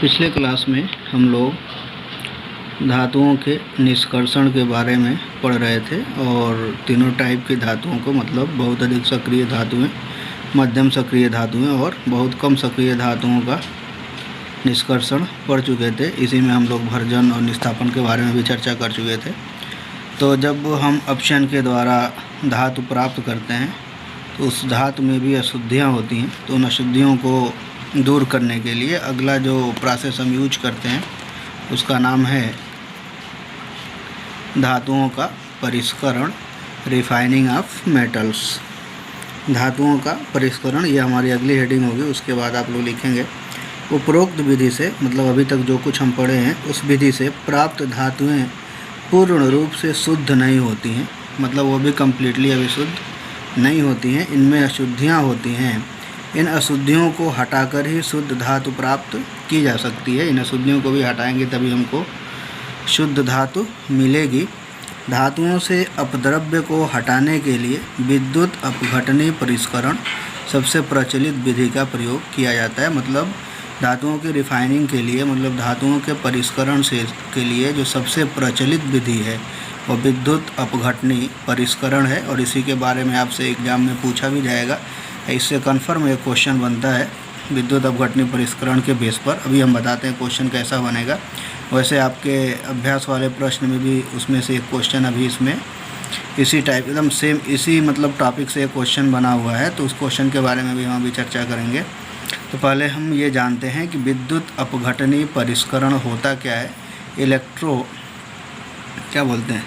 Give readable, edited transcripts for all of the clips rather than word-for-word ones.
पिछले क्लास में हम लोग धातुओं के निष्कर्षण के बारे में पढ़ रहे थे और तीनों टाइप की धातुओं को मतलब बहुत अधिक सक्रिय धातुएं, मध्यम सक्रिय धातुएं और बहुत कम सक्रिय धातुओं का निष्कर्षण पढ़ चुके थे। इसी में हम लोग भर्जन और निस्थापन के बारे में भी चर्चा कर चुके थे। तो जब हम अपक्षयन के द्वारा धातु प्राप्त करते हैं तो उस धातु में भी अशुद्धियाँ होती हैं। तो उन अशुद्धियों को दूर करने के लिए अगला जो प्रोसेस हम यूज करते हैं उसका नाम है धातुओं का परिष्करण, रिफाइनिंग ऑफ मेटल्स। धातुओं का परिष्करण ये हमारी अगली हेडिंग होगी। उसके बाद आप लोग लिखेंगे उपरोक्त विधि से, मतलब अभी तक जो कुछ हम पढ़े हैं उस विधि से प्राप्त धातुएं पूर्ण रूप से शुद्ध नहीं होती हैं, मतलब वो भी कम्प्लीटली अविशुद्ध नहीं होती हैं, इनमें अशुद्धियाँ होती हैं। इन अशुद्धियों को हटाकर ही शुद्ध धातु प्राप्त की जा सकती है। इन अशुद्धियों को भी हटाएंगे तभी हमको शुद्ध धातु मिलेगी। धातुओं से अपद्रव्य को हटाने के लिए विद्युत अपघटनी परिष्करण सबसे प्रचलित विधि का प्रयोग किया जाता है। मतलब धातुओं की रिफाइनिंग के लिए, मतलब धातुओं के परिष्करण से के लिए जो सबसे प्रचलित विधि है वो विद्युत अपघटनी परिष्करण है। और इसी के बारे में आपसे एग्जाम में पूछा भी जाएगा। इससे कन्फर्म एक क्वेश्चन बनता है विद्युत अपघटनी परिष्करण के बेस पर। अभी हम बताते हैं क्वेश्चन कैसा बनेगा। वैसे आपके अभ्यास वाले प्रश्न में भी उसमें से एक क्वेश्चन अभी इसमें इसी टाइप एकदम सेम इसी मतलब टॉपिक से एक क्वेश्चन बना हुआ है, तो उस क्वेश्चन के बारे में भी हम अभी चर्चा करेंगे। तो पहले हम ये जानते हैं कि विद्युत अपघटनी परिष्करण होता क्या है। क्या बोलते हैं,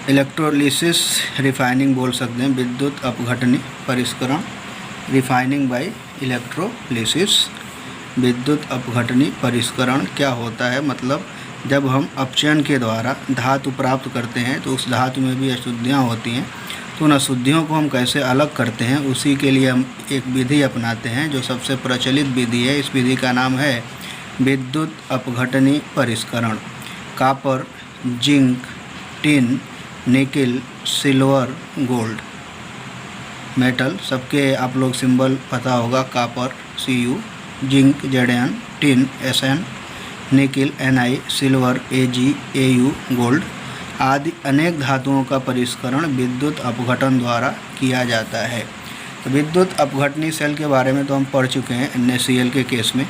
इलेक्ट्रोलिसिस रिफाइनिंग बोल सकते हैं। विद्युत अपघटनी परिष्करण, रिफाइनिंग बाय इलेक्ट्रोलिसिस। विद्युत अपघटनी परिष्करण क्या होता है, मतलब जब हम अपचयन के द्वारा धातु प्राप्त करते हैं तो उस धातु में भी अशुद्धियाँ होती हैं। तो उन अशुद्धियों को हम कैसे अलग करते हैं उसी के लिए हम एक विधि अपनाते हैं जो सबसे प्रचलित विधि है। इस विधि का नाम है विद्युत अपघटनी परिष्करण। Copper, zinc, tin, nickel, silver, gold metal सबके आप लोग सिंबल पता होगा। Copper Cu, zinc Zn, tin Sn, nickel Ni, silver Ag, Au, gold आदि अनेक धातुओं का परिष्करण विद्युत अपघटन द्वारा किया जाता है। तो विद्युत अपघटनी सेल के बारे में तो हम पढ़ चुके हैं NaCl के केस में।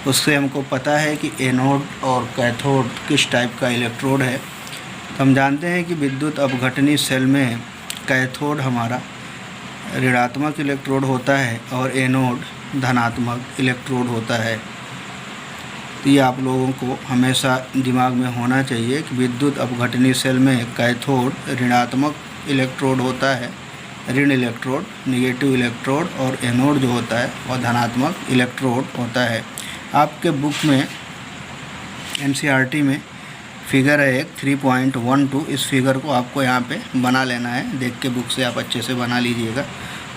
उससे हमको पता है कि एनोड और कैथोड किस टाइप का इलेक्ट्रोड है। तो हम जानते हैं कि विद्युत अपघटनी सेल में कैथोड हमारा ऋणात्मक इलेक्ट्रोड होता है और एनोड धनात्मक इलेक्ट्रोड होता है। तो ये आप लोगों को हमेशा दिमाग में होना चाहिए कि विद्युत अपघटनी सेल में कैथोड ऋणात्मक इलेक्ट्रोड होता है, ऋण इलेक्ट्रोड, निगेटिव इलेक्ट्रोड, और एनोड जो होता है वह धनात्मक इलेक्ट्रोड होता है। आपके बुक में NCERT में फिगर है एक 3.12। इस फिगर को आपको यहाँ पे बना लेना है। देख के बुक से आप अच्छे से बना लीजिएगा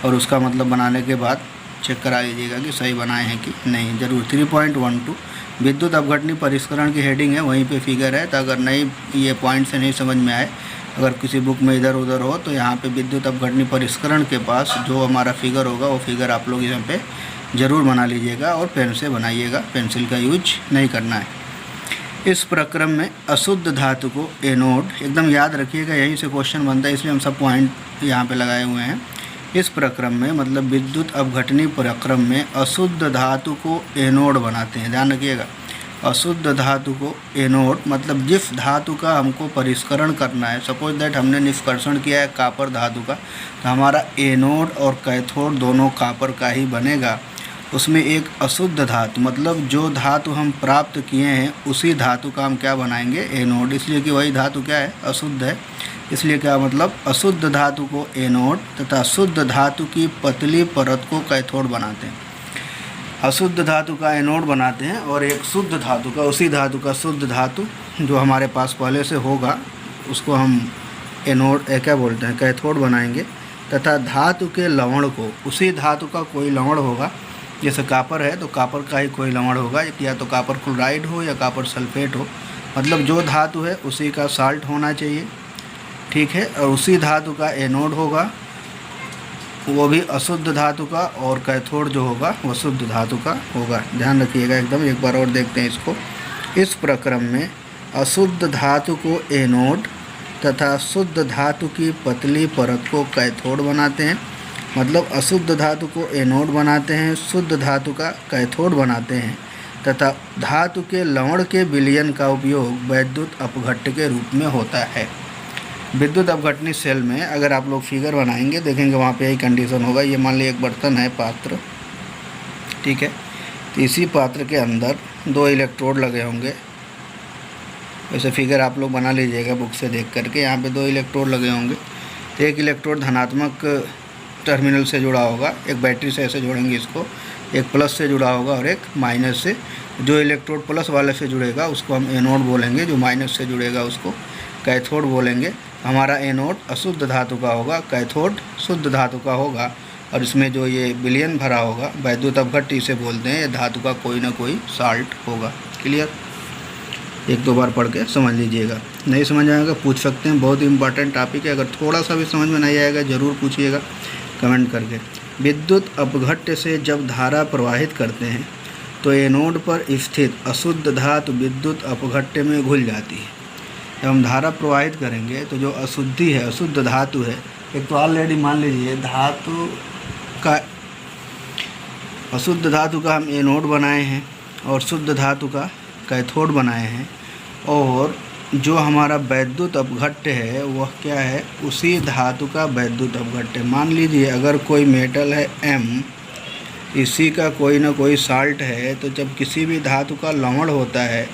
और उसका मतलब बनाने के बाद चेक करा लीजिएगा कि सही बनाए हैं कि नहीं। ज़रूर 3.12 विद्युत अपघटनी परिष्करण की हेडिंग है, वहीं पे फिगर है। तो अगर नहीं ये पॉइंट से नहीं समझ में आए, अगर किसी बुक में इधर उधर हो तो यहाँ पे विद्युत अपघटनी परिष्करण के पास जो हमारा फिगर होगा वो फिगर आप लोग यहाँ पे ज़रूर बना लीजिएगा और पेन से बनाइएगा, पेंसिल का यूज नहीं करना है। इस प्रक्रम में अशुद्ध धातु को एनोड, एकदम याद रखिएगा यहीं से क्वेश्चन बनता है, इसलिए हम सब पॉइंट यहाँ पे लगाए हुए हैं। इस प्रक्रम में मतलब विद्युत अपघटनी प्रक्रम में अशुद्ध धातु को एनोड बनाते हैं। ध्यान रखिएगा, अशुद्ध धातु को एनोड, मतलब जिस धातु का हमको परिष्करण करना है। सपोज दैट हमने निष्कर्षण किया है कॉपर धातु का, तो हमारा एनोड और कैथोड दोनों कॉपर का ही बनेगा। उसमें एक अशुद्ध धातु, मतलब जो धातु हम प्राप्त किए हैं उसी धातु का हम क्या बनाएंगे, एनोड। इसलिए कि वही धातु क्या है, अशुद्ध है। इसलिए क्या मतलब अशुद्ध धातु को एनोड तथा शुद्ध धातु की पतली परत को कैथोड बनाते हैं। अशुद्ध धातु का एनोड बनाते हैं और एक शुद्ध धातु का, उसी धातु का शुद्ध धातु जो हमारे पास पहले से होगा उसको हम एनोड क्या बोलते हैं, कैथोड बनाएंगे। तथा धातु के लवण को, उसी धातु का कोई लवण होगा, जैसे कॉपर है तो कॉपर का ही कोई लवण होगा, या तो कॉपर क्लोराइड हो या कॉपर सल्फेट हो, मतलब जो धातु है उसी का साल्ट होना चाहिए, ठीक है। और उसी धातु का एनोड होगा, वो भी अशुद्ध धातु का, और कैथोड जो होगा वो शुद्ध धातु का होगा। ध्यान रखिएगा एकदम। एक बार और देखते हैं इसको। इस प्रक्रम में अशुद्ध धातु को एनोड तथा शुद्ध धातु की पतली परत को कैथोड बनाते हैं। मतलब अशुद्ध धातु को एनोड बनाते हैं, शुद्ध धातु का कैथोड बनाते हैं तथा धातु के लवण के विलयन का उपयोग वैद्युत अपघट्ट के रूप में होता है। विद्युत अपघटनी सेल में अगर आप लोग फिगर बनाएंगे देखेंगे वहाँ पे यही कंडीशन होगा। ये मान लीजिए एक बर्तन है, पात्र, ठीक है। तो इसी पात्र के अंदर 2 इलेक्ट्रोड लगे होंगे। वैसे फिगर आप लोग बना लीजिएगा बुक से देख करके। यहाँ पे 2 इलेक्ट्रोड लगे होंगे। तो एक इलेक्ट्रोड धनात्मक टर्मिनल से जुड़ा होगा, एक बैटरी से ऐसे जोड़ेंगे इसको, एक प्लस से जुड़ा होगा और एक माइनस से। जो इलेक्ट्रोड प्लस वाले से जुड़ेगा उसको हम एनोड बोलेंगे, जो माइनस से जुड़ेगा उसको कैथोड बोलेंगे। हमारा एनोड अशुद्ध धातु का होगा, कैथोड शुद्ध धातु का होगा, और इसमें जो ये विलयन भरा होगा वैद्युत अपघट्ट इसे बोलते हैं। ये धातु का कोई ना कोई साल्ट होगा। क्लियर? 1-2 बार पढ़ के समझ लीजिएगा। नहीं समझ आएगा पूछ सकते हैं, बहुत इंपॉर्टेंट टॉपिक है। अगर थोड़ा सा भी समझ में नहीं आएगा ज़रूर पूछिएगा कमेंट करके। विद्युत अपघट्ट से जब धारा प्रवाहित करते हैं तो एनोड पर स्थित अशुद्ध धातु विद्युत अपघट्ट में घुल जाती है। जब हम धारा प्रवाहित करेंगे तो जो अशुद्धि है, अशुद्ध धातु है, एक तो ऑलरेडी मान लीजिए धातु का, अशुद्ध धातु का हम एनोड बनाए हैं और शुद्ध धातु का कैथोड बनाए हैं, और जो हमारा वैद्युत अपघट्ट है वह क्या है, उसी धातु का वैद्युत अपघट्ट है। मान लीजिए अगर कोई मेटल है M, इसी का कोई ना कोई साल्ट है, तो जब किसी भी धातु का लवण होता है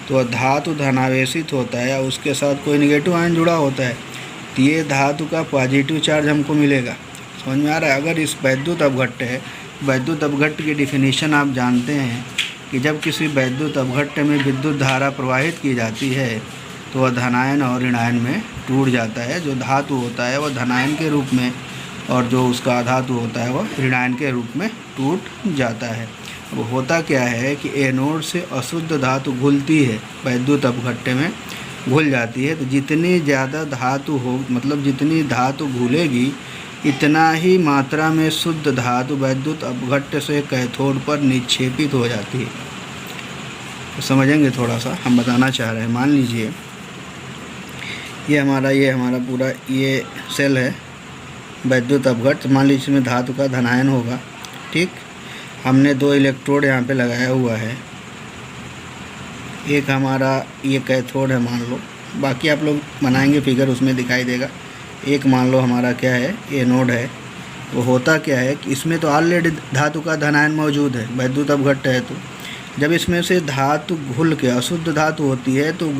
तो धातु धनावेशित होता है या उसके साथ कोई नेगेटिव आयन जुड़ा होता है, तो ये धातु का पॉजिटिव चार्ज हमको मिलेगा। समझ में आ रहा है? अगर इस वैद्युत अपघट्ट है, वैद्युत अपघट्ट की डिफिनीशन आप जानते हैं कि जब किसी वैद्युत अपघट्ट में विद्युत धारा प्रवाहित की जाती है तो वह धनायन और ऋणायन में टूट जाता है। जो धातु होता है वह धनायन के रूप में, और जो उसका अधातु होता है वह ऋणायन के रूप में टूट जाता है। अब होता क्या है कि एनोड से अशुद्ध धातु घुलती है, वैद्युत अपघट्ट में घुल जाती है। तो जितनी ज़्यादा धातु हो, मतलब जितनी धातु घुलेगी इतना ही मात्रा में शुद्ध धातु वैद्युत अपघट्ट से कैथोड पर निक्षेपित हो जाती है। तो समझेंगे थोड़ा सा, हम बताना चाह रहे हैं। मान लीजिए ये हमारा पूरा ये सेल है वैद्युत अपघट्ट। मान लीजिए इसमें धातु का धनायन होगा, ठीक। हमने 2 इलेक्ट्रोड यहाँ पे लगाया हुआ है। एक हमारा ये कैथोड है मान लो, बाकी आप लोग बनाएंगे फिगर उसमें दिखाई देगा। एक मान लो हमारा क्या है, एनोड है। वो होता क्या है कि इसमें तो ऑलरेडी धातु का धनायन मौजूद है, वैद्युत अपघट्ट है। तो जब इसमें से धातु घुल के, अशुद्ध धातु होती है तो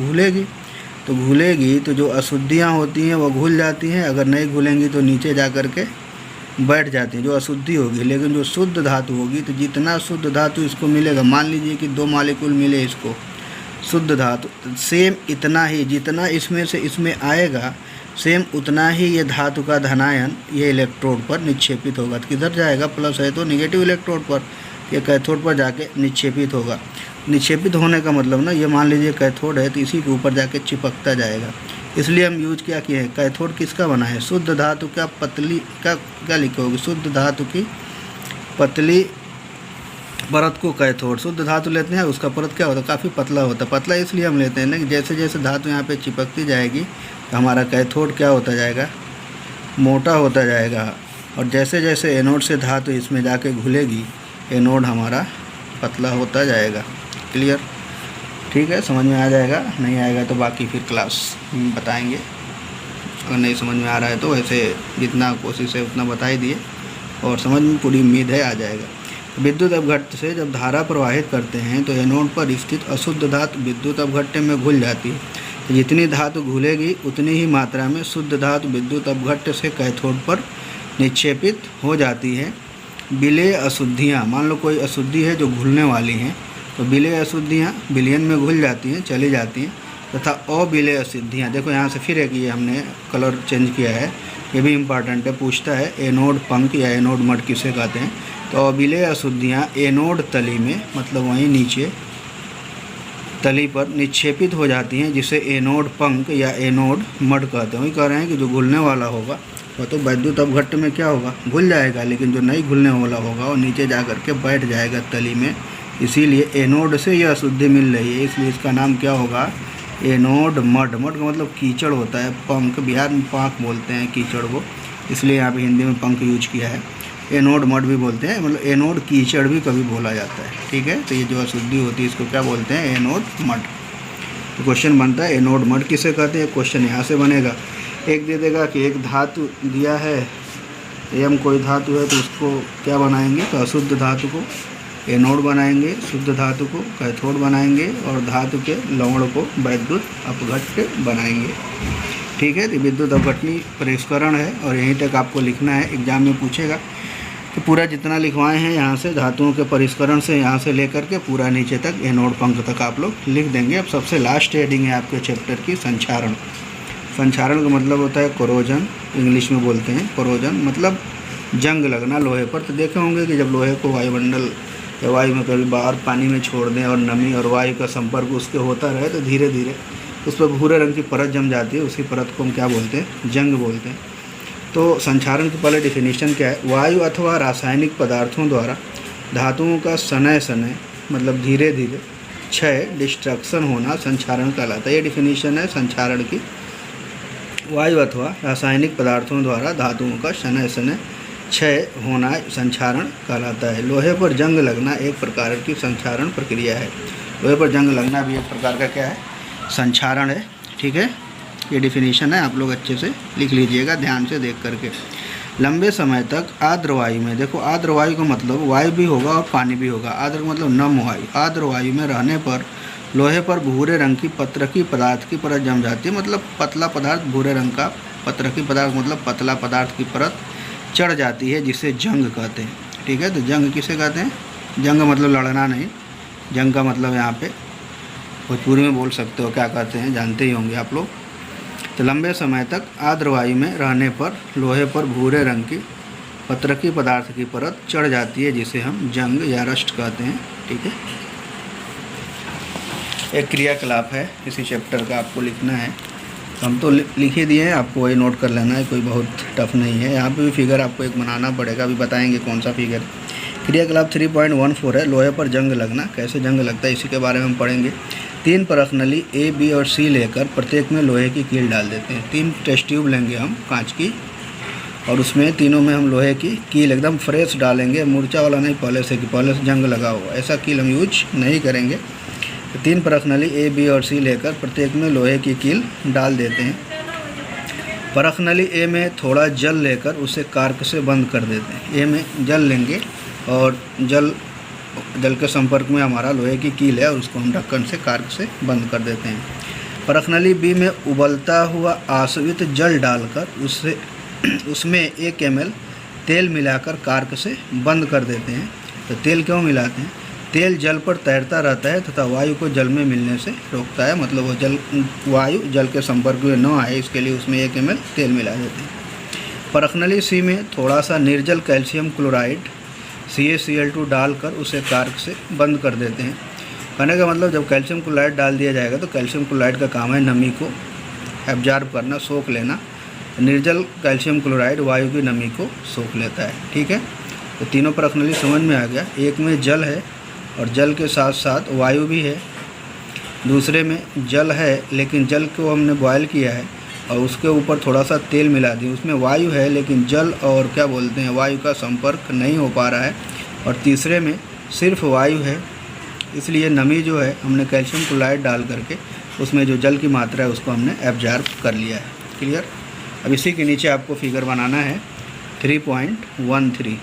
घुलेगी तो जो अशुद्धियाँ होती हैं वो घुल जाती हैं। अगर नहीं घुलेंगी तो नीचे जा कर के बैठ जाती हैं, जो अशुद्धि होगी। लेकिन जो शुद्ध धातु होगी तो जितना शुद्ध धातु इसको मिलेगा, मान लीजिए कि 2 मॉलिक्यूल मिले इसको शुद्ध धातु, तो सेम इतना ही जितना इसमें से इसमें आएगा, सेम उतना ही ये धातु का धनायन ये इलेक्ट्रोड पर निक्षेपित होगा। तो किधर जाएगा, प्लस है तो निगेटिव इलेक्ट्रोड पर, ये कैथोड पर जाके निक्षेपित होगा। निक्षेपित होने का मतलब ना, ये मान लीजिए कैथोड है तो इसी के ऊपर जाके चिपकता जाएगा। इसलिए हम यूज क्या किए हैं, कैथोड किसका बना है, शुद्ध धातु का पतली का क्या लिखोगे, शुद्ध धातु की पतली परत को कैथोड। शुद्ध धातु लेते हैं उसका परत क्या होता है, काफ़ी पतला होता है। पतला इसलिए हम लेते हैं ना कि जैसे जैसे धातु यहाँ पे चिपकती जाएगी तो हमारा कैथोड क्या होता जाएगा, मोटा होता जाएगा। और जैसे जैसे एनोड से धातु इसमें जाके घुलेगी, एनोड हमारा पतला होता जाएगा। क्लियर? ठीक है, समझ में आ जाएगा। नहीं आएगा तो बाकी फिर क्लास बताएंगे। अगर नहीं समझ में आ रहा है तो वैसे जितना कोशिश है उतना बता ही दिए, और समझ में पूरी उम्मीद है आ जाएगा। विद्युत अपघट्ट से जब धारा प्रवाहित करते हैं तो एनोड पर स्थित अशुद्ध धातु विद्युत अपघट्ट में घुल जाती है। तो जितनी धातु घुलेगी उतनी ही मात्रा में शुद्ध धातु विद्युत अपघट्ट से कैथोड पर निक्षेपित हो जाती है। विलेय अशुद्धियाँ, मान लो कोई अशुद्धि है जो घुलने वाली हैं, तो विलेय अशुद्धियाँ विलयन में घुल जाती हैं, चली जाती हैं। तथा अविलेय अशुद्धियाँ, देखो यहाँ से फिर एक ये हमने कलर चेंज किया है, ये भी इम्पॉर्टेंट है, पूछता है एनोड पंख या एनोड मड किसे कहते हैं। तो अविलेय अशुद्धियाँ एनोड तली में, मतलब वहीं नीचे तली पर निक्षेपित हो जाती हैं, जिसे एनोड पंख या एनोड मड कहते हैं। वही कह रहे हैं कि जो घुलने वाला होगा तो वैद्युत अपघट्ट में क्या होगा, घुल जाएगा, लेकिन जो नहीं घुलने वाला होगा वो नीचे जा कर के बैठ जाएगा तली में। इसीलिए एनोड से यह अशुद्धि मिल रही है, इसलिए इसका नाम क्या होगा, एनोड मड। मड का मतलब कीचड़ होता है, पंख, बिहार में पाँख बोलते हैं कीचड़ को, इसलिए यहाँ पे हिंदी में पंख यूज किया है। एनोड मड भी बोलते हैं, मतलब एनोड कीचड़ भी कभी बोला जाता है, ठीक है। तो ये जो अशुद्धि होती है इसको क्या बोलते हैं, एनोड मड। तो क्वेश्चन बनता है एनोड मड किसे कहते हैं। क्वेश्चन यहाँ से बनेगा, एक दे देगा कि एक धातु दिया है, एम कोई धातु है, तो उसको क्या बनाएंगे, तो अशुद्ध धातु को एनोड बनाएंगे, शुद्ध धातु को कैथोड बनाएंगे, और धातु के लवण को वैद्युत अपघट्ट बनाएंगे, ठीक है। तो विद्युत अपघटनी परिष्करण है, और यहीं तक आपको लिखना है। एग्जाम में पूछेगा कि पूरा जितना लिखवाए हैं यहाँ से धातुओं के परिष्करण से, यहाँ से लेकर के पूरा नीचे तक एनोड पंख तक आप लोग लिख देंगे। अब सबसे लास्ट हेडिंग है आपके चैप्टर की संक्षारण। संक्षारण का मतलब होता है कोरोजन, इंग्लिश में बोलते हैं कोरोजन, मतलब जंग लगना लोहे पर। तो देखे होंगे कि जब लोहे को वायुमंडल या वायु में कभी बाहर पानी में छोड़ दें और नमी और वायु का संपर्क उसके होता रहे, तो धीरे धीरे उस पर भूरे रंग की परत जम जाती है, उसी परत को हम क्या बोलते हैं, जंग बोलते हैं। तो संक्षारण की पहले डिफिनीशन क्या है, वायु अथवा रासायनिक पदार्थों द्वारा धातुओं का शनय शनय मतलब धीरे धीरे क्षय, डिस्ट्रक्शन होना संक्षारण कहलाता है। ये डिफिनीशन है संक्षारण की। वायु अथवा रासायनिक पदार्थों द्वारा धातुओं का शनय शनय क्षय होना संक्षारण कहलाता है। लोहे पर जंग लगना एक प्रकार की संक्षारण प्रक्रिया है। लोहे पर जंग लगना भी एक प्रकार का क्या है, संक्षारण है, ठीक है। ये डिफिनीशन है, आप लोग अच्छे से लिख लीजिएगा ध्यान से देख करके। लंबे समय तक आर्द्र वायु में, देखो आर्द्र वायु का मतलब वायु भी होगा और पानी भी होगा। आर्द्र का मतलब नम वायु। आर्द्र वायु में रहने पर लोहे पर भूरे रंग की पत्रकी पदार्थ की परत जम जाती है, मतलब पतला पदार्थ, भूरे रंग का पत्रकी पदार्थ मतलब पतला पदार्थ की परत चढ़ जाती है, जिसे जंग कहते हैं, ठीक है। तो जंग किसे कहते हैं, जंग मतलब लड़ना नहीं, जंग का मतलब यहाँ पे भोजपुरी में बोल सकते हो, क्या कहते हैं जानते ही होंगे आप लोग। तो लंबे समय तक आर्द्र वायु में रहने पर लोहे पर भूरे रंग की पत्रकी पदार्थ की परत चढ़ जाती है, जिसे हम जंग या रस्ट कहते हैं, ठीक है। एक क्रियाकलाप है इसी चैप्टर का, आपको लिखना है। हम तो लिख ही दिए हैं, आपको वही नोट कर लेना है, कोई बहुत टफ नहीं है। यहाँ पे भी फिगर आपको एक बनाना पड़ेगा, अभी बताएंगे कौन सा फिगर। क्रियाकलाप 3.14 है, लोहे पर जंग लगना। कैसे जंग लगता है इसी के बारे में हम पढ़ेंगे। 3 परख नली ए, बी और सी लेकर प्रत्येक में लोहे की कील डाल देते हैं। 3 टेस्ट ट्यूब लेंगे हम कांच की, और उसमें तीनों में हम लोहे की कील एकदम फ्रेश डालेंगे, मूर्छा वाला नहीं, पहले से जंग लगा हुआ, ऐसा कील हम यूज नहीं करेंगे। 3 परख नली ए, बी और सी लेकर प्रत्येक में लोहे की कील डाल देते हैं। परख नली ए में थोड़ा जल लेकर उसे कार्क से बंद कर देते हैं। ए में जल लेंगे और जल के संपर्क में हमारा लोहे की कील है, और उसको हम ढक्कन से कार्क से बंद कर देते हैं। परख नली बी में उबलता हुआ आश्रित जल डालकर उसमें 1 ml तेल मिलाकर कार्क से बंद कर देते हैं। तो तेल क्यों मिलाते हैं, तेल जल पर तैरता रहता है तथा वायु को जल में मिलने से रोकता है, मतलब वो वायु जल के संपर्क में न आए, इसके लिए उसमें 1 ml तेल मिला देते हैं। परख नली सी में थोड़ा सा निर्जल कैल्शियम क्लोराइड CaCl2 डालकर उसे कार्क से बंद कर देते हैं। कहने का मतलब जब कैल्शियम क्लोराइड डाल दिया जाएगा तो कैल्शियम क्लोराइड का काम है नमी को एब्जॉर्ब करना, सोख लेना। निर्जल कैल्शियम क्लोराइड वायु की नमी को सोख लेता है, ठीक है। तो तीनों परख नली समझ में आ गया। एक में जल है और जल के साथ साथ वायु भी है, दूसरे में जल है लेकिन जल को हमने बॉयल किया है और उसके ऊपर थोड़ा सा तेल मिला दिया, उसमें वायु है लेकिन जल और क्या बोलते हैं वायु का संपर्क नहीं हो पा रहा है, और तीसरे में सिर्फ वायु है, इसलिए नमी जो है हमने कैल्शियम क्लोराइड डाल करके उसमें जो जल की मात्रा है उसको हमने एब्जॉर्ब कर लिया है। क्लियर। अब इसी के नीचे आपको फिगर बनाना है 3.13,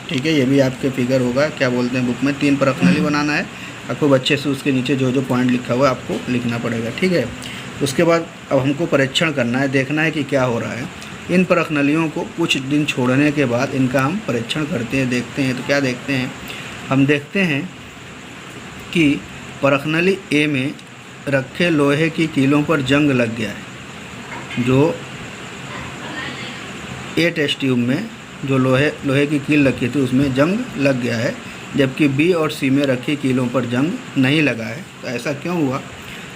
ठीक है। ये भी आपके फिगर होगा, क्या बोलते हैं बुक में 3 परख नली बनाना है आपको, बच्चे से उसके नीचे जो जो पॉइंट लिखा हुआ है आपको लिखना पड़ेगा, ठीक है। उसके बाद अब हमको परीक्षण करना है, देखना है कि क्या हो रहा है। इन परख नलियों को कुछ दिन छोड़ने के बाद इनका हम परीक्षण करते हैं, देखते हैं। तो क्या देखते हैं, हम देखते हैं कि परख नली ए में रखे लोहे की कीलों पर जंग लग गया है। जो ए टेस्ट ट्यूब में जो लोहे की कील रखी थी उसमें जंग लग गया है, जबकि बी और सी में रखी कीलों पर जंग नहीं लगा है। तो ऐसा क्यों हुआ।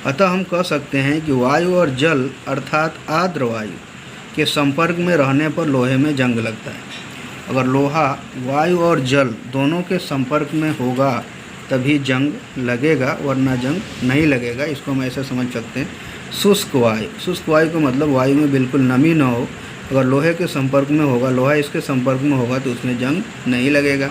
अतः हम कह सकते हैं कि वायु और जल अर्थात आर्द्र वायु के संपर्क में रहने पर लोहे में जंग लगता है। अगर लोहा वायु और जल दोनों के संपर्क में होगा तभी जंग लगेगा, वरना जंग नहीं लगेगा। इसको हम ऐसे समझ सकते हैं, शुष्क वायु का मतलब वायु में बिल्कुल नमी ना हो, अगर लोहे के संपर्क में होगा, लोहा इसके संपर्क में होगा तो उसमें जंग नहीं लगेगा।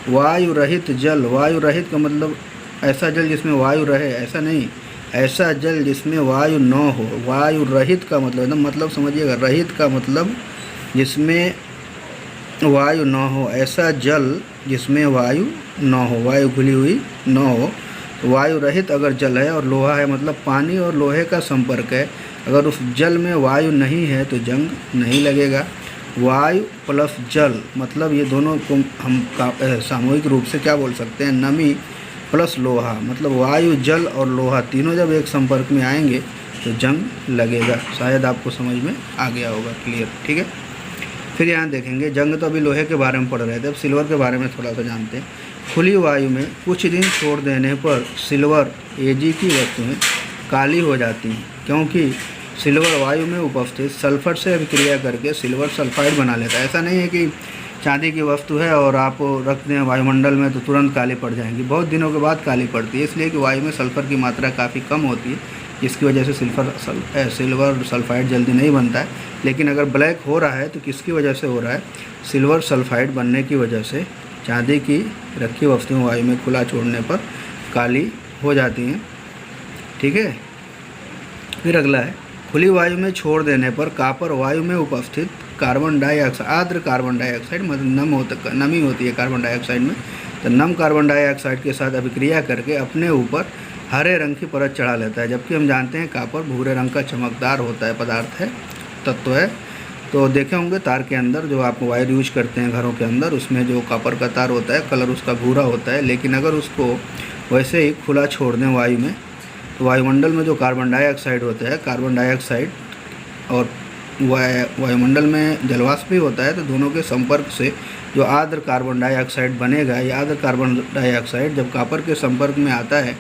वायु रहित जल, वायु रहित का मतलब ऐसा जल जिसमें वायु रहे, ऐसा नहीं, ऐसा जल जिसमें वायु न हो। वायु रहित का मतलब एकदम मतलब समझिएगा, रहित का मतलब जिसमें वायु न हो, ऐसा जल जिसमें वायु न हो, वायु घुली हुई न हो। वायु रहित अगर जल है और लोहा है, मतलब पानी और लोहे का संपर्क है, अगर उस जल में वायु नहीं है तो जंग नहीं लगेगा। वायु प्लस जल मतलब ये दोनों को हम सामूहिक रूप से क्या बोल सकते हैं, नमी प्लस लोहा, मतलब वायु जल और लोहा तीनों जब एक संपर्क में आएंगे तो जंग लगेगा। शायद आपको समझ में आ गया होगा, क्लियर, ठीक है। फिर यहाँ देखेंगे, जंग तो अभी लोहे के बारे में पढ़ रहे थे, अब सिल्वर के बारे में थोड़ा सा जानते हैं। खुली वायु में कुछ दिन छोड़ देने पर सिल्वर Ag की वस्तुएं काली हो जाती हैं, क्योंकि सिल्वर वायु में उपस्थित सल्फर से अभिक्रिया करके सिल्वर सल्फाइड बना लेता है। ऐसा नहीं है कि चांदी की वस्तु है और आप रखते हैं वायुमंडल में तो तुरंत काली पड़ जाएंगी, बहुत दिनों के बाद काली पड़ती है, इसलिए कि वायु में सल्फर की मात्रा काफ़ी कम होती है, जिसकी वजह से सिल्वर सल्फाइड जल्दी नहीं बनता है। लेकिन अगर ब्लैक हो रहा है तो किसकी वजह से हो रहा है, सिल्वर सल्फाइड बनने की वजह से चांदी की रखी वस्तुएं वायु में खुला छोड़ने पर काली हो जाती हैं, ठीक है। फिर अगला है, खुली वायु में छोड़ देने पर कॉपर वायु में उपस्थित कार्बन डाइऑक्साइड, आर्द्र कार्बन डाइऑक्साइड मतलब नमी होती है कार्बन डाइऑक्साइड में, तो नम कार्बन डाइऑक्साइड के साथ अभिक्रिया करके अपने ऊपर हरे रंग की परत चढ़ा लेता है। जबकि हम जानते हैं कॉपर भूरे रंग का चमकदार होता है, पदार्थ है, तत्व है। तो देखे होंगे तार के अंदर जो आप वायर यूज करते हैं घरों के अंदर, उसमें जो कॉपर का तार होता है कलर उसका भूरा होता है। लेकिन अगर उसको वैसे ही खुला छोड़ दें वायु में, तो वायुमंडल में जो कार्बन डाइऑक्साइड होता है, कार्बन डाइऑक्साइड और वायुमंडल में जलवाष्प भी होता है, तो दोनों के संपर्क से जो आर्द्र कार्बन डाइऑक्साइड बनेगा, ये आर्द्र कार्बन डाइऑक्साइड जब कॉपर के संपर्क में आता है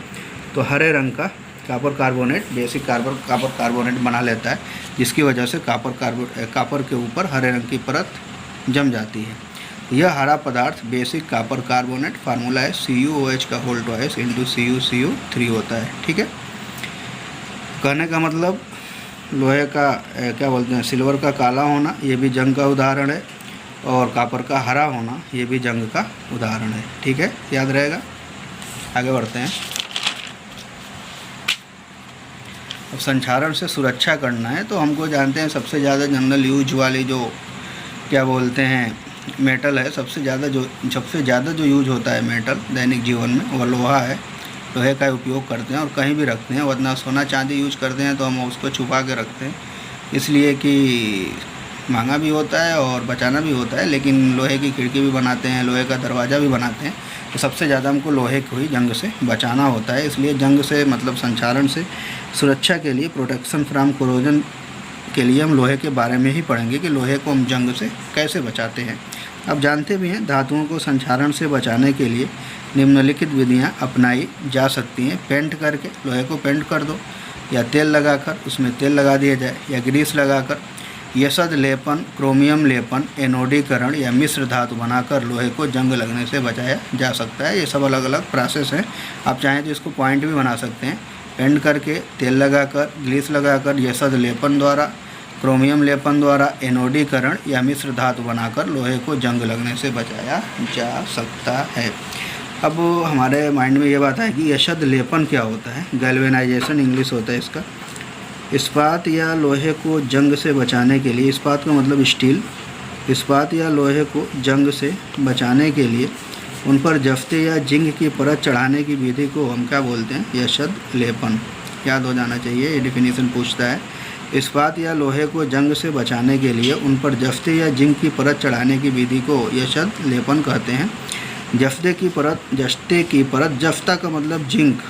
तो हरे रंग का copper carbonate, basic copper carbonate बना लेता है, जिसकी वजह से कॉपर के ऊपर हरे रंग की परत जम जाती है। यह हरा पदार्थ बेसिक कॉपर कार्बोनेट, फार्मूला है CuOH का होल ट्वाइस इंटू CuCO3 होता है, ठीक है। कहने का मतलब लोहे का क्या बोलते हैं, सिल्वर का काला होना ये भी जंग का उदाहरण है, और कॉपर का हरा होना ये भी जंग का उदाहरण है, ठीक है, याद रहेगा। आगे बढ़ते हैं। अब संक्षारण से सुरक्षा करना है, तो हमको जानते हैं सबसे ज़्यादा जनरल यूज वाली जो क्या बोलते हैं मेटल है, सबसे ज़्यादा जो यूज होता है मेटल दैनिक जीवन में, वो लोहा है। लोहे का उपयोग करते हैं और कहीं भी रखते हैं, वरना सोना चांदी यूज करते हैं तो हम उसको छुपा के रखते हैं, इसलिए कि महंगा भी होता है और बचाना भी होता है। लेकिन लोहे की खिड़की भी बनाते हैं, लोहे का दरवाज़ा भी बनाते हैं, तो सबसे ज़्यादा हमको लोहे को ही जंग से बचाना होता है। इसलिए जंग से मतलब संक्षारण से सुरक्षा के लिए, प्रोटेक्शन फ्रॉम कोरोजन के लिए हम लोहे के बारे में ही पढ़ेंगे कि लोहे को हम जंग से कैसे बचाते हैं। अब जानते भी हैं धातुओं को संक्षारण से बचाने के लिए निम्नलिखित विधियां अपनाई जा सकती हैं। पेंट करके, लोहे को पेंट कर दो, या तेल लगाकर उसमें तेल लगा दिया जाए, या ग्रीस लगाकर, यशद लेपन, क्रोमियम लेपन, एनोडीकरण या मिश्र धातु बनाकर लोहे को जंग लगने से बचाया जा सकता है। ये सब अलग अलग प्रोसेस हैं, आप चाहें तो इसको पॉइंट भी बना सकते हैं। पेंट करके, तेल लगाकर, ग्रीस लगाकर, यशद लेपन द्वारा, क्रोमियम लेपन द्वारा, एनोडीकरण या मिश्र धातु बनाकर लोहे को जंग लगने से बचाया जा सकता है। अब हमारे माइंड में ये बात है कि यशद लेपन क्या होता है, गैल्वेनाइजेशन इंग्लिश होता है इसका। इस्पात या लोहे को जंग से बचाने के लिए, इस्पात का मतलब स्टील, इस्पात या लोहे को जंग से बचाने के लिए उन पर जफ्ते या जिंक की परत चढ़ाने की विधि को हम क्या बोलते हैं, यशद लेपन। याद हो जाना चाहिए, ये डिफिनीशन पूछता है। इस्पात या लोहे को जंग से बचाने के लिए उन पर जफ्ते या जिंक की परत चढ़ाने की विधि को यशद लेपन कहते हैं। जफ्ते की परत, जफ्ता का मतलब जिंक,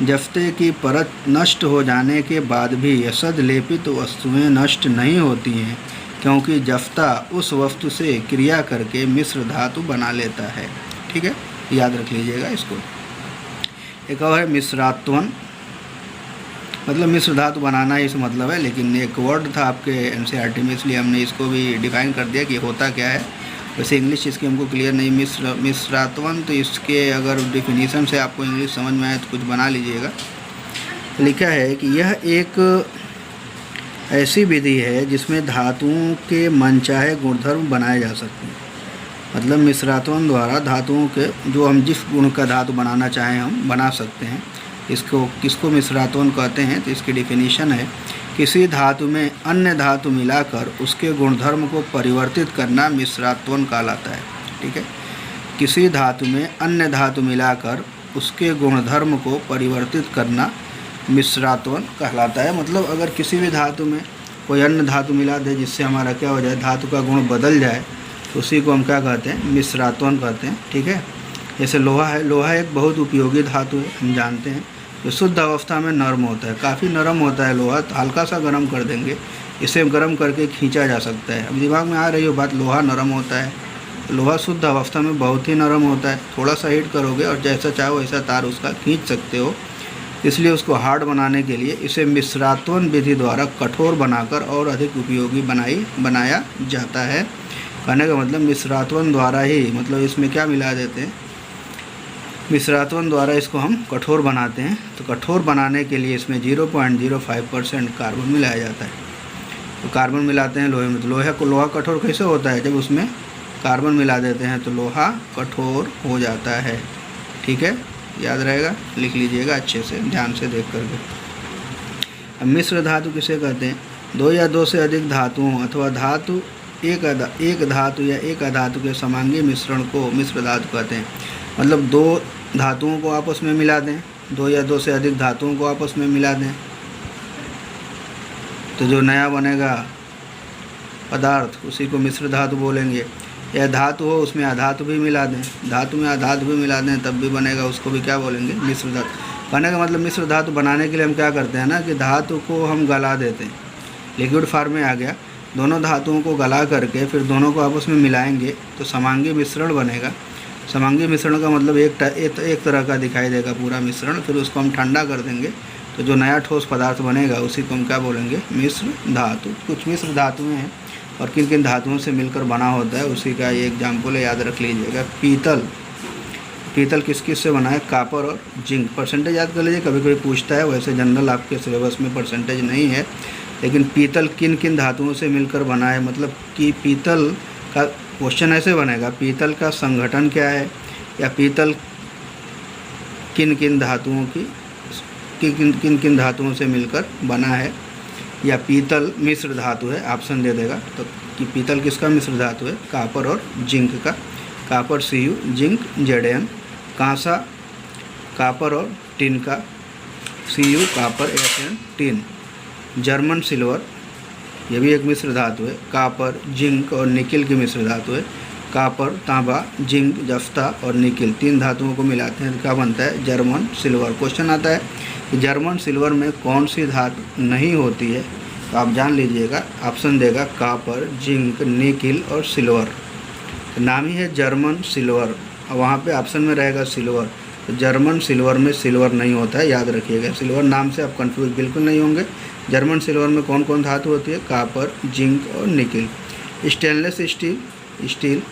जफ्ते की परत नष्ट हो जाने के बाद भी यशद लेपित वस्तुएं नष्ट नहीं होती हैं, क्योंकि जफ्ता उस वस्तु से क्रिया करके मिश्र धातु बना लेता है, ठीक है, याद रख लीजिएगा इसको। एक और है मिश्रात्वन। मतलब मिश्र धातु बनाना ही इस मतलब है, लेकिन एक वर्ड था आपके एनसीईआरटी में, इसलिए हमने इसको भी डिफाइन कर दिया कि होता क्या है। वैसे इंग्लिश इसकी हमको क्लियर नहीं, मिश्रात्वन, तो इसके अगर डेफिनेशन से आपको इंग्लिश समझ में आए तो कुछ बना लीजिएगा। लिखा है कि यह एक ऐसी विधि है जिसमें धातुओं के मनचाहे गुणधर्म बनाए जा सकते हैं। मतलब मिश्रात्वन द्वारा धातुओं के जो हम जिस गुण का धातु बनाना चाहें हम बना सकते हैं। किसको मिश्रात्वन कहते हैं, तो इसकी डेफिनेशन है किसी धातु में अन्य धातु मिलाकर उसके गुणधर्म को परिवर्तित करना मिश्रात्वन कहलाता है। ठीक है, किसी धातु में अन्य धातु मिलाकर उसके गुणधर्म को परिवर्तित करना मिश्रात्वन कहलाता है। मतलब अगर किसी भी धातु में कोई अन्य धातु मिला दे जिससे हमारा क्या हो जाए, धातु का गुण बदल जाए, तो उसी को हम क्या कहते हैं, मिश्रात्वन कहते हैं। ठीक है, जैसे लोहा है, लोहा एक बहुत उपयोगी धातु है, हम जानते हैं। तो शुद्ध अवस्था में नरम होता है, काफ़ी नरम होता है लोहा, तो हल्का सा गर्म कर देंगे, इसे गर्म करके खींचा जा सकता है। अब दिमाग में आ रही हो बात, लोहा नरम होता है, लोहा शुद्ध अवस्था में बहुत ही नरम होता है। थोड़ा सा हीट करोगे और जैसा चाहो वैसा तार उसका खींच सकते हो। इसलिए उसको हार्ड बनाने के लिए इसे मिश्रात्वन विधि द्वारा कठोर बनाकर और अधिक उपयोगी बनाया जाता है। कहने का मतलब मिश्रात्वन द्वारा ही, मतलब इसमें क्या मिला देते हैं, मिश्रात्वन द्वारा इसको हम कठोर बनाते हैं। तो कठोर बनाने के लिए इसमें 0.05% कार्बन मिलाया जाता है। तो कार्बन मिलाते हैं लोहे में, तो लोहा कठोर कैसे होता है, जब उसमें कार्बन मिला देते हैं तो लोहा कठोर हो जाता है। ठीक है, याद रहेगा, लिख लीजिएगा अच्छे से, ध्यान से देख करके। अब मिश्र धातु किसे कहते हैं, दो या दो से अधिक धातुओं अथवा धातु एक धातु या एक अधातु के समांगी मिश्रण को मिश्र धातु कहते हैं। मतलब दो धातुओं को आपस में मिला दें, दो या दो से अधिक धातुओं को आपस में मिला दें, तो जो नया बनेगा पदार्थ उसी को मिश्र धातु बोलेंगे। या धातु हो उसमें अधातु भी मिला दें, धातु में अधातु भी मिला दें तब भी बनेगा, उसको भी क्या बोलेंगे, मिश्र धातु। कहने का मतलब मिश्र धातु बनाने के लिए हम क्या करते हैं ना, कि धातु को हम गला देते हैं, लिक्विड फॉर्म में आ गया, दोनों धातुओं को गला करके फिर दोनों को आपस में मिलाएंगे तो समांगी मिश्रण बनेगा। समांगी मिश्रण का मतलब एक तरह का दिखाई देगा पूरा मिश्रण, फिर उसको हम ठंडा कर देंगे तो जो नया ठोस पदार्थ बनेगा उसी को हम क्या बोलेंगे, मिश्र धातु। कुछ मिश्र धातुएं हैं और किन किन धातुओं से मिलकर बना होता है उसी का ये एग्जाम्पल है, याद रख लीजिएगा। पीतल किस किस से बना है, कापर और जिंक। परसेंटेज याद कर लीजिए, कभी कभी पूछता है, वैसे जनरल आपके सिलेबस में परसेंटेज नहीं है, लेकिन पीतल किन किन धातुओं से मिलकर बना है, मतलब कि पीतल का क्वेश्चन ऐसे बनेगा, पीतल का संगठन क्या है, या पीतल किन किन धातुओं से मिलकर बना है, या पीतल मिश्र धातु है, ऑप्शन दे देगा। तो कि पीतल किसका मिश्र धातु है, कापर और जिंक का, कापर Cu, जिंक Zn, कांसा कापर और टिन का, Cu copper Sn tin, German silver ये भी एक मिश्र धातु है, कापर जिंक और निकिल की मिश्र धातु है, कापर तांबा जिंक जफ्ता और निकिल तीन धातुओं को मिलाते हैं तो क्या बनता है, जर्मन सिल्वर। क्वेश्चन आता है कि जर्मन सिल्वर में कौन सी धातु नहीं होती है, तो आप जान लीजिएगा, ऑप्शन देगा कापर जिंक निकिल और सिल्वर। तो नाम ही है जर्मन सिल्वर, और वहाँ पे ऑप्शन में रहेगा सिल्वर। तो जर्मन सिल्वर में सिल्वर नहीं होता है, याद रखिएगा। सिल्वर नाम से आप कंफ्यूज बिल्कुल नहीं होंगे। जर्मन सिल्वर में कौन कौन धातु होती है, कापर जिंक और nickel. Stainless steel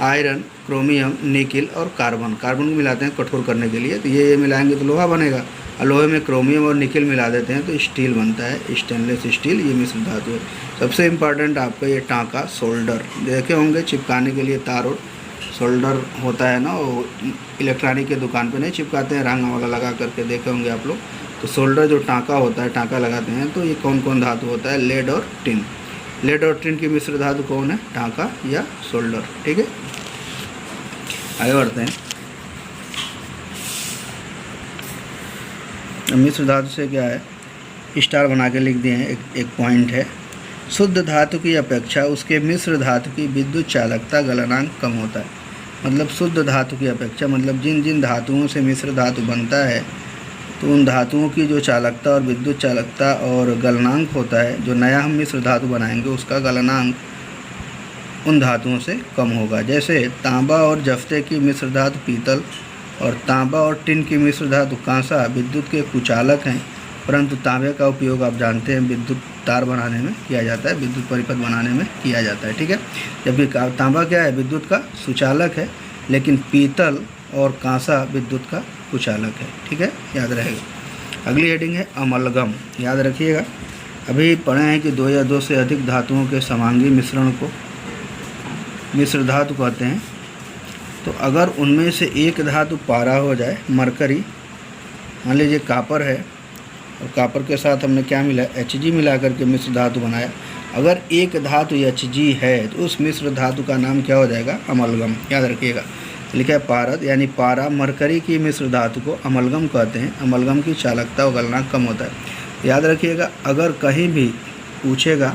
iron chromium nickel और कार्बन को मिलाते हैं कठोर करने के लिए, तो ये मिलाएंगे तो लोहा बनेगा, और लोहे में क्रोमियम और निकिल मिला देते हैं तो स्टील बनता है, स्टेनलेस स्टील, ये मिश्र धातु है। सबसे इम्पॉर्टेंट आपका ये टाँका सोल्डर देखे होंगे, चिपकाने के लिए तार और सोल्डर होता है ना, वो इलेक्ट्रॉनिक के दुकान पे नहीं चिपकाते हैं, रंग वाला लगा करके देखे होंगे आप लोग। तो सोल्डर जो टाँका होता है, टाँका लगाते हैं, तो ये कौन कौन धातु होता है, लेड और टिन। लेड और टिन की मिश्र धातु कौन है, टाँका या सोल्डर। ठीक है, आगे बढ़ते हैं। मिश्र धातु से क्या है, स्टार बना के लिख दिए हैं, एक पॉइंट है। शुद्ध धातु की अपेक्षा उसके मिश्र धातु की विद्युत चालकता गलनांक कम होता है। मतलब शुद्ध धातु की अपेक्षा, मतलब जिन जिन धातुओं से मिश्र धातु बनता है तो उन धातुओं की जो चालकता और विद्युत चालकता और गलनांक होता है, जो नया हम मिश्र धातु बनाएंगे उसका गलनांक उन धातुओं से कम होगा। जैसे तांबा और जफ्ते की मिश्र धातु पीतल और तांबा और टिन की मिश्र धातु कांसा विद्युत के कुचालक हैं, परंतु तांबे का उपयोग आप जानते हैं विद्युत तार बनाने में किया जाता है, विद्युत परिपथ बनाने में किया जाता है। ठीक है, जबकि तांबा क्या है, विद्युत का सुचालक है, लेकिन पीतल और कांसा विद्युत का कुचालक है। ठीक है, याद रहेगा। अगली हेडिंग है अमलगम, याद रखिएगा। अभी पढ़े हैं कि 2 या 2 से अधिक धातुओं के समांगी मिश्रण को मिश्र धातु कहते हैं। तो अगर उनमें से एक धातु पारा हो जाए, मरकरी, मान लीजिए कापर है और कापर के साथ हमने क्या मिला, Hg मिला करके मिश्र धातु बनाया। अगर एक धातु Hg है तो उस मिश्र धातु का नाम क्या हो जाएगा, अमलगम। याद रखिएगा, लिखा है पारद, यानी पारा मरकरी की मिश्र धातु को अमलगम कहते हैं। अमलगम की चालकता और गलनांक कम होता है। याद रखिएगा, अगर कहीं भी पूछेगा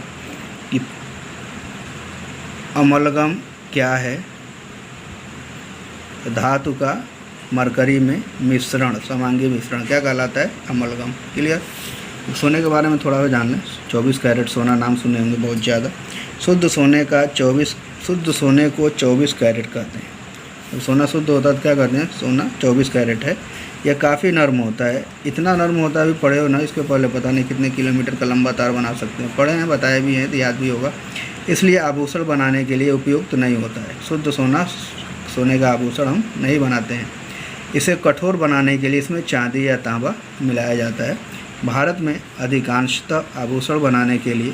कि अमलगम क्या है, धातु का मरकरी में मिश्रण, समांगी मिश्रण क्या कहलाता है, अमलगम। क्लियर। सोने के बारे में थोड़ा सा जान लें। 24 कैरेट सोना नाम सुने होंगे बहुत ज़्यादा। शुद्ध सोने को 24 कैरेट कहते हैं। जब सोना शुद्ध होता है तो क्या कहते हैं, सोना 24 कैरेट है। यह काफ़ी नर्म होता है, इतना नर्म होता है, अभी पढ़े हो ना, इसके पहले पता नहीं कितने किलोमीटर का लंबा तार बना सकते हैं, पढ़े हैं, बताए भी हैं तो याद भी होगा। इसलिए आभूषण बनाने के लिए उपयुक्त नहीं होता है। शुद्ध सोने का आभूषण हम नहीं बनाते हैं। इसे कठोर बनाने के लिए इसमें चांदी या तांबा मिलाया जाता है। भारत में अधिकांशतः आभूषण बनाने के लिए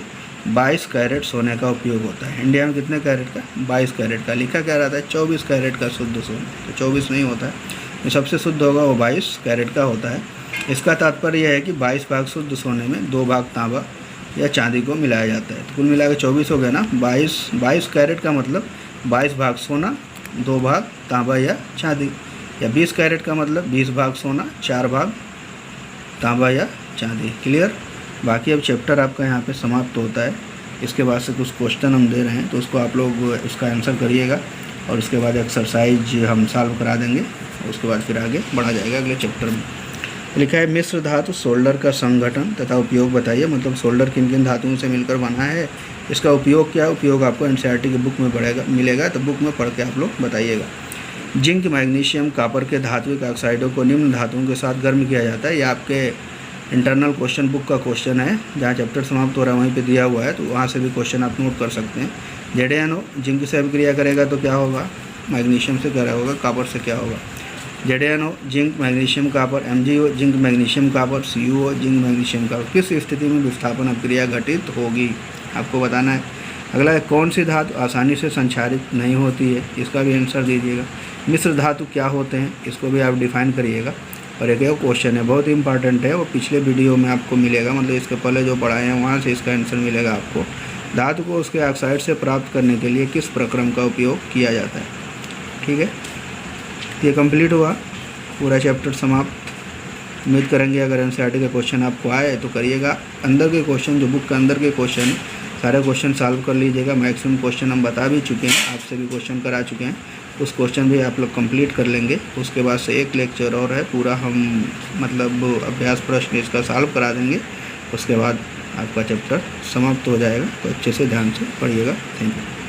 22 कैरेट सोने का उपयोग होता है। इंडिया में कितने कैरेट का, 22 कैरेट का। लिखा क्या रहता है, 24 कैरेट का शुद्ध सोना, तो 24 नहीं होता है। जो सबसे शुद्ध होगा वो 22 कैरेट का होता है। इसका तात्पर्य यह है कि 22 भाग शुद्ध सोने में 2 भाग तांबा या चांदी को मिलाया जाता है। तो कुल मिला के 24 हो गया ना। 22 कैरेट का मतलब 22 भाग सोना, 2 भाग तांबा या चांदी। या 20 कैरेट का मतलब 20 भाग सोना, 4 भाग तांबा या चांदी। क्लियर। बाकी अब चैप्टर आपका यहाँ पे समाप्त होता है। इसके बाद से कुछ क्वेश्चन हम दे रहे हैं, तो उसको आप लोग उसका आंसर करिएगा और उसके बाद एक्सरसाइज हम सॉल्व करा देंगे। उसके बाद फिर आगे बढ़ा जाएगा अगले चैप्टर में। लिखा है मिश्र धातु सोल्डर का संगठन तथा उपयोग बताइए। मतलब सोल्डर किन किन धातुओं से मिलकर बना है, इसका उपयोग क्या है। उपयोग आपको एनसीईआरटी की बुक में मिलेगा, तो बुक में पढ़ के आप लोग बताइएगा। जिंक, मैग्नीशियम, कॉपर के धात्विक ऑक्साइडों को निम्न धातुओं के साथ गर्म किया जाता है। ये आपके इंटरनल क्वेश्चन बुक का क्वेश्चन है, जहाँ चैप्टर समाप्त हो रहा है वहीं पे दिया हुआ है, तो वहाँ से भी क्वेश्चन आप नोट कर सकते हैं। ZnO जिंक से अभिक्रिया करेगा तो क्या होगा, मैग्नीशियम से क्या होगा, कॉपर से क्या होगा। ZnO zinc magnesium copper, MgO zinc magnesium copper, CuO zinc magnesium copper. किस स्थिति में विस्थापन अभिक्रिया घटित होगी आपको बताना है। अगला है कौन सी धातु आसानी से संक्षारित नहीं होती है, इसका भी आंसर दीजिएगा। मिश्र धातु क्या होते हैं, इसको भी आप डिफाइन करिएगा। और एक क्वेश्चन है बहुत इंपॉर्टेंट है, वो पिछले वीडियो में आपको मिलेगा, मतलब इसके पहले जो पढ़ाए हैं वहाँ से इसका आंसर मिलेगा आपको। धातु को उसके ऑक्साइड से प्राप्त करने के लिए किस प्रक्रम का उपयोग किया जाता है। ठीक है, ये कंप्लीट हुआ, पूरा चैप्टर समाप्त। उम्मीद करेंगे अगर एनसीईआरटी के क्वेश्चन आपको आए तो करिएगा। अंदर के क्वेश्चन, जो बुक के अंदर के क्वेश्चन, सारे क्वेश्चन सॉल्व कर लीजिएगा। मैक्सिमम क्वेश्चन हम बता भी चुके हैं, आपसे भी क्वेश्चन करा चुके हैं, उस क्वेश्चन भी आप लोग कंप्लीट कर लेंगे। उसके बाद से एक लेक्चर और है, पूरा हम मतलब अभ्यास प्रश्न इसका सॉल्व करा देंगे। उसके बाद आपका चैप्टर समाप्त हो जाएगा। तो अच्छे से ध्यान से पढ़िएगा। Thank you.